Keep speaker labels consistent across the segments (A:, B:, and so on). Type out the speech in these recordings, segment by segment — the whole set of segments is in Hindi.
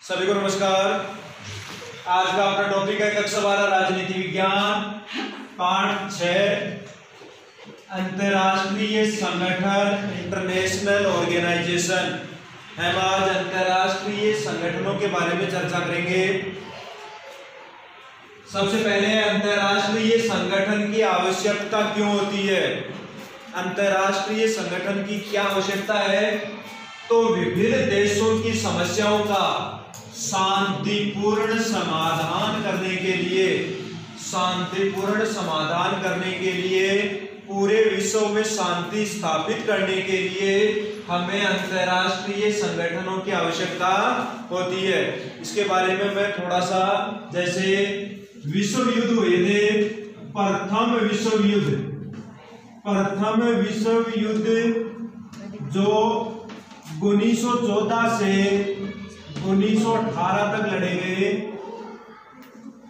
A: सभी को नमस्कार। आज का अपना टॉपिक है कक्षा 12 राजनीति विज्ञान पार्ट 6 अंतरराष्ट्रीय संगठन इंटरनेशनल ऑर्गेनाइजेशन। हम आज अंतरराष्ट्रीय संगठनों के बारे में चर्चा करेंगे। सबसे पहले अंतरराष्ट्रीय संगठन की आवश्यकता क्यों होती है। अंतरराष्ट्रीय संगठन की क्या आवश्यकता है, तो विभिन्न देशों की समस्याओं का शांतिपूर्ण समाधान करने के लिए पूरे विश्व में शांति स्थापित करने के लिए हमें अंतरराष्ट्रीय संगठनों की आवश्यकता होती है। इसके बारे में मैं थोड़ा सा, जैसे विश्व युद्ध हुए थे, प्रथम विश्व युद्ध जो 1914 से 1918 तक लड़े गए।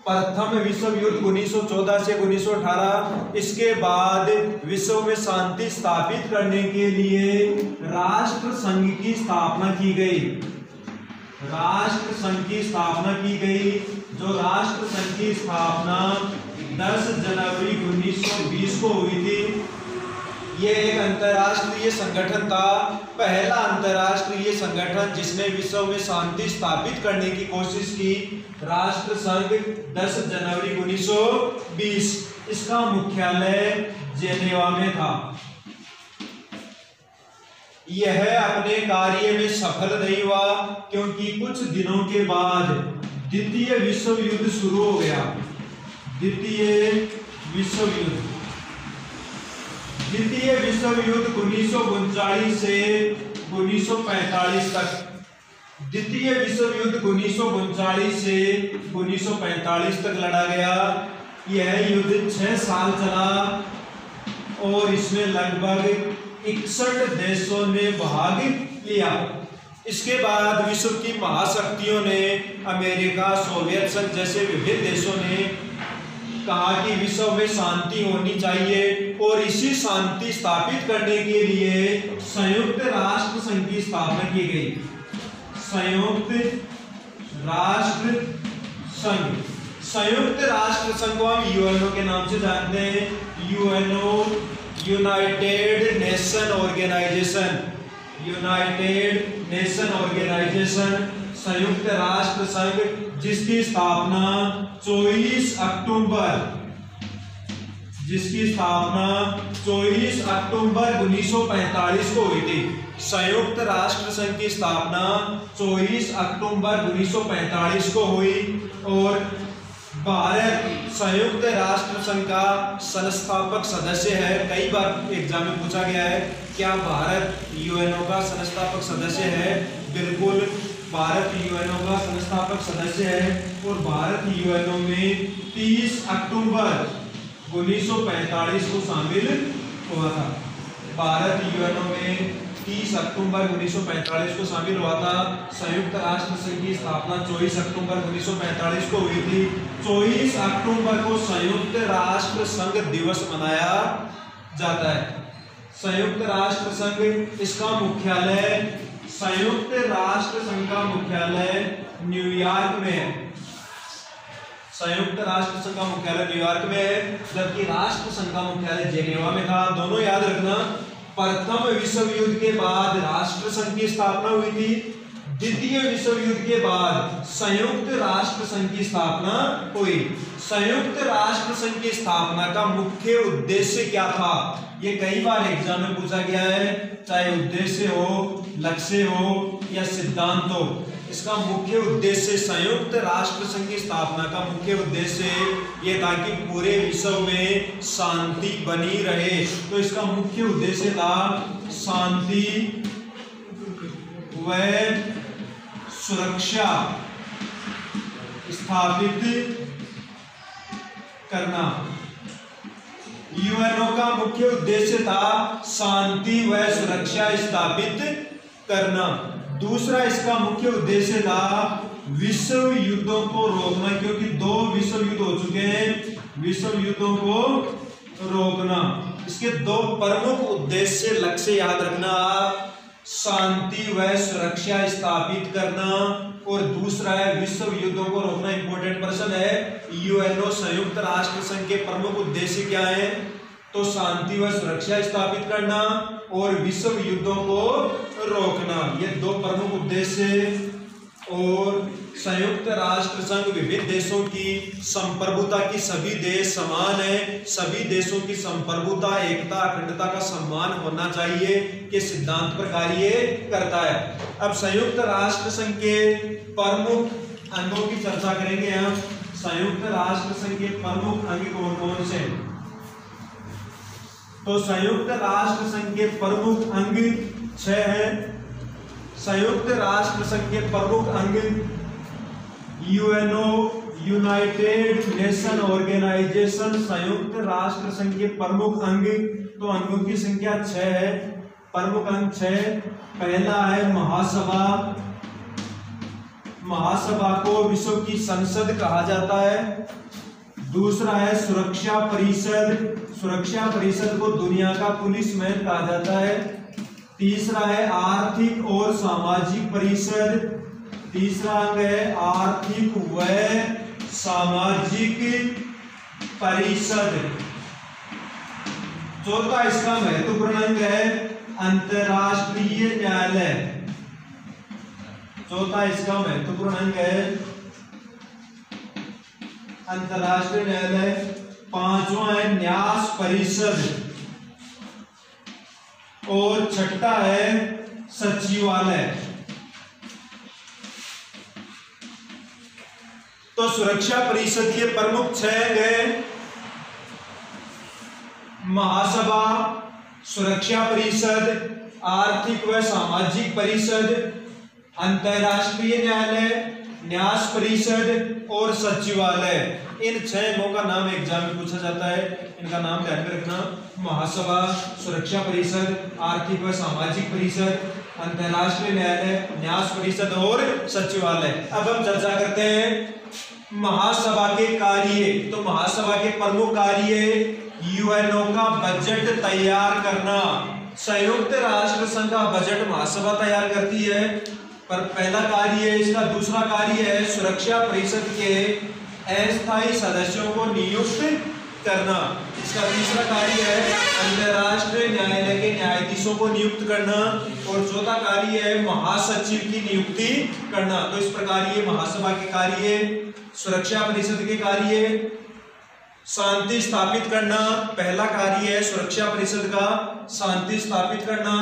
A: प्रथम विश्व युद्ध 1914 से 1918। इसके बाद विश्व में शांति स्थापित करने के लिए राष्ट्र संघ की स्थापना की गई। जो राष्ट्र संघ की स्थापना 10 जनवरी 1920 को हुई थी। ये एक अंतरराष्ट्रीय संगठन था, पहला अंतरराष्ट्रीय संगठन जिसने विश्व में शांति स्थापित करने की कोशिश की। राष्ट्र संघ 10 जनवरी 1920। इसका मुख्यालय जेनेवा में था। यह अपने कार्य में सफल नहीं हुआ क्योंकि कुछ दिनों के बाद द्वितीय विश्व युद्ध शुरू हो गया। द्वितीय विश्व युद्ध 1939 से 1945 तक। द्वितीय विश्व युद्ध 1939 से 1945 तक लड़ा गया। यह युद्ध 6 साल चला और इसमें लगभग 61 देशों ने भाग लिया। इसके बाद विश्व की महाशक्तियों ने, अमेरिका, सोवियत संघ जैसे विभिन्न देशों ने कहा कि विश्व में शांति होनी चाहिए और इसी शांति स्थापित करने के लिए संयुक्त राष्ट्र संघ की स्थापना की गई। संयुक्त राष्ट्र संघ को हम यूएनओ के नाम से जानते हैं। यूएनओ, यूनाइटेड नेशन ऑर्गेनाइजेशन, संयुक्त राष्ट्र संघ, जिसकी स्थापना 24 अक्टूबर 1945 को हुई थी। संयुक्त राष्ट्र संघ की स्थापना 24 अक्टूबर 1945 को हुई और भारत संयुक्त राष्ट्र संघ का संस्थापक सदस्य है। कई बार एग्जाम में पूछा गया है, क्या भारत यूएनओ का संस्थापक सदस्य है? बिल्कुल, भारत यूएनओ का संस्थापक सदस्य है और भारत यूएनओ में 30 अक्टूबर 1945 को शामिल हुआ था। भारत यूएनओ में 30 अक्टूबर 1945 को शामिल हुआ था। संयुक्त राष्ट्र संघ की स्थापना 24 अक्टूबर 1945 को हुई थी। 24 अक्टूबर को संयुक्त राष्ट्र संघ दिवस मनाया जाता है। संयुक्त राष्ट्र संघ, इसका मुख्यालय, संयुक्त राष्ट्र संघ का मुख्यालय न्यूयॉर्क में है। संयुक्त राष्ट्र संघ का मुख्यालय न्यूयॉर्क में है, जबकि राष्ट्र संघ का मुख्यालय जेनेवा में था। दोनों याद रखना। प्रथम विश्व युद्ध के बाद राष्ट्र संघ की स्थापना हुई थी। द्वितीय विश्व युद्ध के बाद संयुक्त राष्ट्र संघ की स्थापना हुई। संयुक्त राष्ट्र संघ की स्थापना का मुख्य उद्देश्य क्या था? ये कई बार एग्जाम में पूछा गया है, चाहे उद्देश्य हो, लक्ष्य हो या सिद्धांत हो। इसका मुख्य उद्देश्य, संयुक्त राष्ट्र संघ की स्थापना का मुख्य उद्देश्य ये था कि पूरे विश्व में शांति बनी रहे। तो इसका मुख्य उद्देश्य था शांति व सुरक्षा स्थापित करना। यूएनओ का मुख्य उद्देश्य था शांति व सुरक्षा स्थापित करना। दूसरा इसका मुख्य उद्देश्य था विश्व युद्धों को रोकना, क्योंकि 2 विश्व युद्ध हो चुके हैं। विश्व युद्धों को रोकना, इसके 2 प्रमुख उद्देश्य, लक्ष्य याद रखना। शांति व सुरक्षा स्थापित करना और दूसरा है विश्व युद्धों को रोकना। इंपॉर्टेंट प्रश्न है, यूएनओ संयुक्त राष्ट्र संघ के प्रमुख उद्देश्य क्या है? तो शांति व सुरक्षा स्थापित करना और विश्व युद्धों को रोकना, ये दो प्रमुख उद्देश्य। और संयुक्त राष्ट्र संघ विभिन्न देशों की संप्रभुता की, सभी देश समान है, सभी देशों की संप्रभुता, एकता, अखंडता का सम्मान होना चाहिए के सिद्धांत पर कार्य करता है। अब संयुक्त राष्ट्र संघ के प्रमुख अंगों की चर्चा करेंगे हम। संयुक्त राष्ट्र संघ के प्रमुख अंग कौन कौन से? तो संयुक्त राष्ट्र संघ के प्रमुख अंग 6 हैं। संयुक्त राष्ट्र संघ के प्रमुख अंग यूएनओ, यूनाइटेड नेशन ऑर्गेनाइजेशन, संयुक्त राष्ट्र संघ के प्रमुख अंग। तो अंगों की संख्या 6 है, प्रमुख अंग 6। पहला है महासभा। महासभा को विश्व की संसद कहा जाता है। दूसरा है सुरक्षा परिषद। सुरक्षा परिषद को दुनिया का पुलिस मैन कहा जाता है। तीसरा है आर्थिक और सामाजिक परिषद। तीसरा अंग है आर्थिक व सामाजिक परिषद। चौथा इसका महत्वपूर्ण अंग है अंतर्राष्ट्रीय न्यायालय। चौथा इसका महत्वपूर्ण अंग है अंतर्राष्ट्रीय न्यायालय। पांचवा है न्यास परिषद और छठा है सचिवालय। तो सुरक्षा परिषद के प्रमुख 6 अंग हैं महासभा, सुरक्षा परिषद, आर्थिक व सामाजिक परिषद, अंतर्राष्ट्रीय न्यायालय, न्यास परिषद और सचिवालय। इन 6 अंगों का नाम एग्जाम में पूछा जाता है, इनका नाम ध्यान में रखना। महासभा, सुरक्षा परिषद, आर्थिक व सामाजिक परिषद, अंतर्राष्ट्रीय न्यायालय, न्यास परिषद और सचिवालय। अब हम चर्चा करते हैं महासभा के कार्य। तो महासभा के प्रमुख कार्य यूएनओ का बजट तैयार करना। संयुक्त राष्ट्र संघ का बजट महासभा तैयार करती है, पर पहला कार्य है इसका। दूसरा कार्य है सुरक्षा परिषद के अस्थायी सदस्यों को नियुक्त करना। इसका तीसरा कार्य है अंतर्राष्ट्रीय न्यायालय के न्यायाधीशों को नियुक्त करना। और चौथा कार्य है महासचिव की नियुक्ति करना। तो इस प्रकार ये महासभा के कार्य। सुरक्षा परिषद के कार्य शांति स्थापित करना। पहला कार्य है सुरक्षा परिषद का शांति स्थापित करना,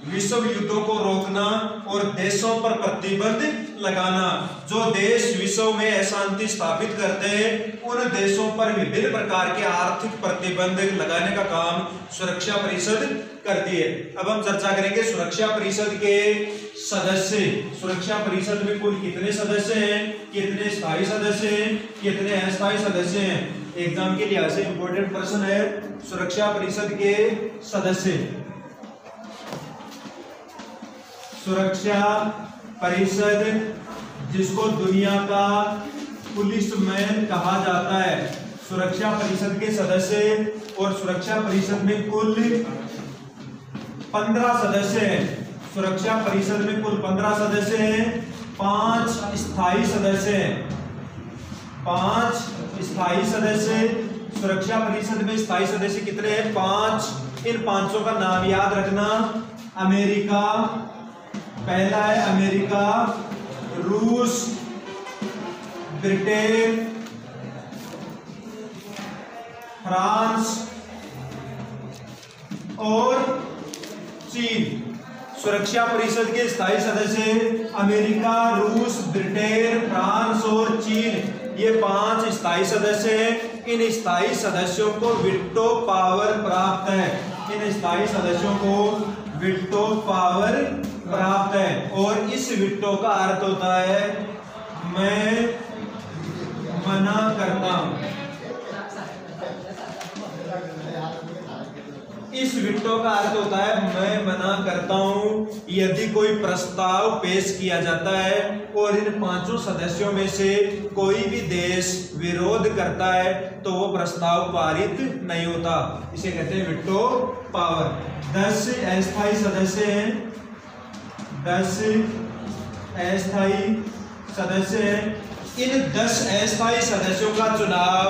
A: विश्व युद्धों को रोकना और देशों पर प्रतिबंध लगाना। जो देश विश्व में अशांति स्थापित करते हैं उन देशों पर विभिन्न प्रकार के आर्थिक प्रतिबंध लगाने का काम सुरक्षा परिषद करती है। अब हम चर्चा करेंगे सुरक्षा परिषद के सदस्य। सुरक्षा परिषद में कुल कितने सदस्य हैं, कितने स्थायी सदस्य हैं, कितने अस्थायी सदस्य हैं? एग्जाम के लिहाज से इंपॉर्टेंट प्रश्न है सुरक्षा परिषद के सदस्य। सुरक्षा परिषद जिसको दुनिया का पुलिस मैन कहा जाता है। सुरक्षा परिषद के सदस्य और सुरक्षा परिषद में कुल 15 सदस्य हैं। सुरक्षा परिषद में कुल 15 सदस्य हैं, 5 स्थायी सदस्य हैं। 5 स्थायी सदस्य। सुरक्षा परिषद में स्थायी सदस्य कितने हैं? 5। इन 5 का नाम याद रखना। अमेरिका, पहला है अमेरिका, रूस, ब्रिटेन, फ्रांस और चीन। सुरक्षा परिषद के स्थायी सदस्य अमेरिका, रूस, ब्रिटेन, फ्रांस और चीन, ये 5 स्थायी सदस्य हैं। इन स्थायी सदस्यों को वीटो पावर प्राप्त है। इन स्थायी सदस्यों को वीटो पावर प्राप्त है। और इस वीटो का अर्थ होता है मैं मना करता हूं। इस वीटो का अर्थ होता है मैं मना करता हूं यदि कोई प्रस्ताव पेश किया जाता है और इन 5 सदस्यों में से कोई भी देश विरोध करता है तो वो प्रस्ताव पारित नहीं होता। इसे कहते हैं वीटो पावर। 10 अस्थायी सदस्य हैं। 10 अस्थायी सदस्य हैं। इन 10 अस्थायी सदस्यों का चुनाव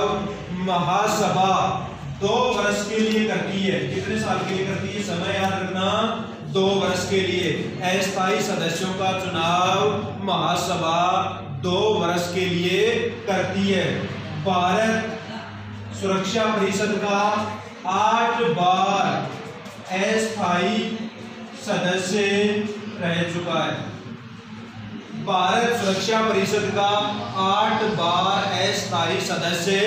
A: महासभा 2 वर्ष के लिए करती है। कितने साल के लिए करती है? समय याद रखना, 2 वर्ष के लिए। अस्थायी सदस्यों का चुनाव महासभा 2 वर्ष के लिए करती है। भारत सुरक्षा परिषद का 8 बार अस्थायी सदस्य रह चुका है। भारत सुरक्षा परिषद का 8 बार अस्थायी सदस्य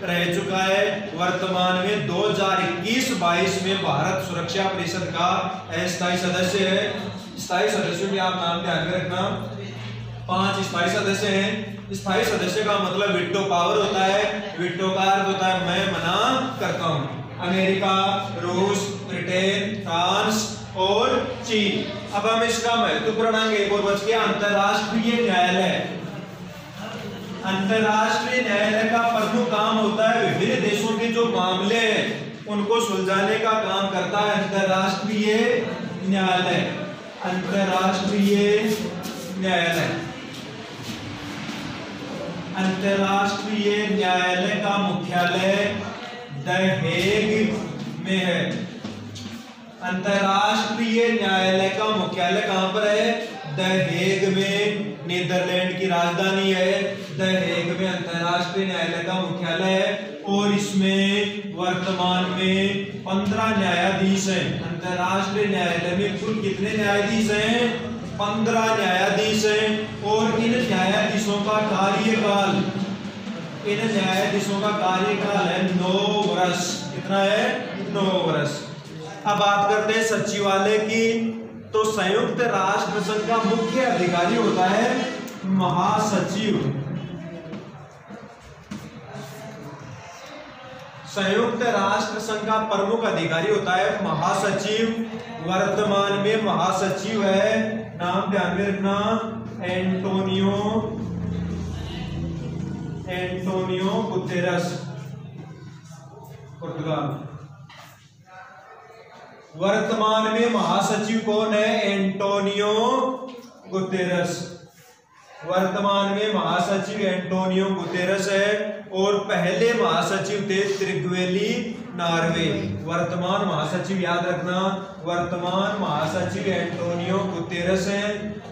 A: रह चुका है। वर्तमान में 2021-22 में भारत सुरक्षा परिषद का अस्थायी सदस्य है। स्थायी सदस्यों के आप नाम ध्यान में रखना, 5 स्थायी सदस्य हैं। स्थायी सदस्य का मतलब विटो पावर होता है। विटो का अर्थ होता है मैं मना करता हूं। अमेरिका, रूस, ब्रिटेन, फ्रांस और चीन। अब हम इसका महत्वपूर्ण अंग एक और बच गया, अंतरराष्ट्रीय न्यायालय। अंतरराष्ट्रीय न्यायालय का प्रमुख काम होता है विभिन्न देशों के जो मामले हैं उनको सुलझाने का काम करता है अंतरराष्ट्रीय न्यायालय। अंतरराष्ट्रीय न्यायालय, अंतरराष्ट्रीय न्यायालय का मुख्यालय द हेग में है। अंतरराष्ट्रीय न्यायालय का मुख्यालय कहां पर है? द हेग में। नीदरलैंड की राजधानी है द हेग में अंतरराष्ट्रीय न्यायालय का मुख्यालय है। और इसमें वर्तमान में 15 न्यायाधीश हैं। अंतरराष्ट्रीय न्यायालय में कुल कितने न्यायाधीश हैं? 15 न्यायाधीश हैं। और इन न्यायाधीशों का कार्यकाल, इन न्यायाधीशों का कार्यकाल है 9 वर्ष। कितना है? 9 वर्ष। अब बात करते हैं सचिवालय की। तो संयुक्त राष्ट्र संघ का मुख्य अधिकारी होता है महासचिव। संयुक्त राष्ट्र संघ का प्रमुख अधिकारी होता है महासचिव। वर्तमान में महासचिव है, नाम ध्यान में रखना, एंटोनियो गुतेरस, पुर्तगाल। वर्तमान में महासचिव कौन है? Antonio Guterres. वर्तमान में महासचिव एंटोनियो गुतेरस है। और पहले महासचिव थे त्रिग्वेली नार्वे। वर्तमान महासचिव याद रखना, वर्तमान महासचिव एंटोनियो गुतेरस है।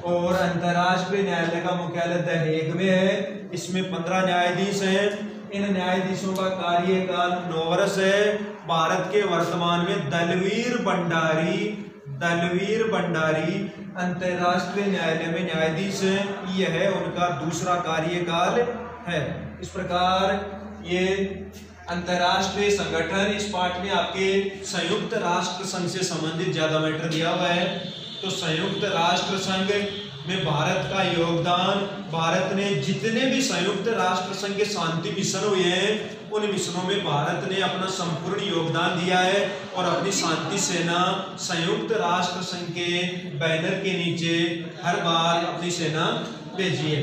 A: और अंतरराष्ट्रीय न्यायालय का मुख्यालय द हेग में है। इसमें 15 न्यायाधीश हैं। इन न्यायाधीशों का कार्यकाल 9 वर्ष है। भारत के वर्तमान में दलवीर भंडारी अंतरराष्ट्रीय न्यायालय में न्यायाधीश हैं। यह है उनका दूसरा कार्यकाल है। इस प्रकार ये अंतरराष्ट्रीय संगठन, इस पाठ में आपके संयुक्त राष्ट्र संघ से संबंधित ज्यादा मैटर दिया हुआ है। तो संयुक्त राष्ट्र संघ में भारत का योगदान, भारत ने जितने भी संयुक्त राष्ट्र संघ के शांति मिशन हुए हैं उन मिशनों में भारत ने अपना संपूर्ण योगदान दिया है। और अपनी शांति सेना संयुक्त राष्ट्र संघ के बैनर के नीचे हर बार अपनी सेना भेजी है।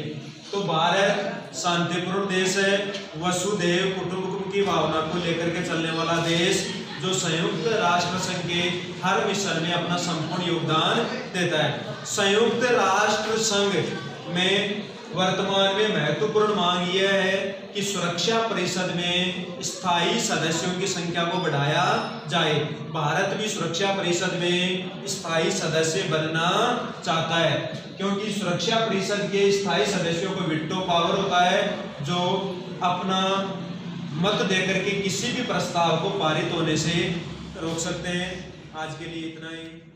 A: तो भारत शांतिपूर्ण देश है, वसुधैव कुटुंबकम की भावना को लेकर के चलने वाला देश, जो संयुक्त राष्ट्र संघ के हर मिशन में अपना संपूर्ण योगदान देता है। संयुक्त राष्ट्र संघ में वर्तमान में महत्वपूर्ण मांग यह है कि सुरक्षा परिषद में स्थायी सदस्यों की संख्या को बढ़ाया जाए। भारत भी सुरक्षा परिषद में स्थायी सदस्य बनना चाहता है, क्योंकि सुरक्षा परिषद के स्थायी सदस्यों को वीटो पावर होता है, जो अपना मत देकर के किसी भी प्रस्ताव को पारित होने से रोक सकते हैं। आज के लिए इतना ही।